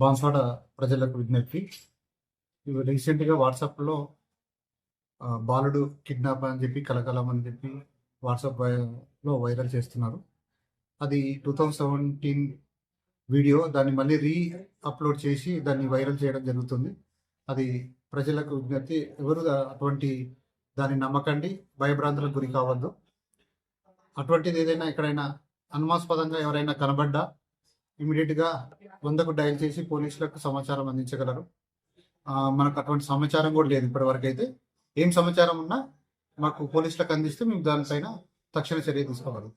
బాన్స్వాడ ప్రజలకు విజ్ఞప్తి. ఇవి రీసెంట్గా వాట్సాప్లో బాలుడు కిడ్నాప్ అని చెప్పి కలకలం అని చెప్పి వాట్సాప్లో వైరల్ చేస్తున్నారు. అది 2017 వీడియో. దాన్ని మళ్ళీ అప్లోడ్ చేసి దాన్ని వైరల్ చేయడం జరుగుతుంది. అది ప్రజలకు విజ్ఞప్తి, ఎవరు అటువంటి దాన్ని నమ్మకండి, భయభ్రాంతులకు గురి కావద్దు. అటువంటిది ఏదైనా ఎక్కడైనా అనుమానాస్పదంగా ఎవరైనా కనబడ్డా ఇమీడియట్గా 100కు డయల్ చేసి పోలీసులకు సమాచారం అందించగలరు. మనకు అటువంటి సమాచారం కూడా లేదు ఇప్పటివరకు. అయితే ఏం సమాచారం ఉన్నా మాకు పోలీసులకు అందిస్తే మేము దానిపైన తక్షణ చర్య తీసుకోగలం.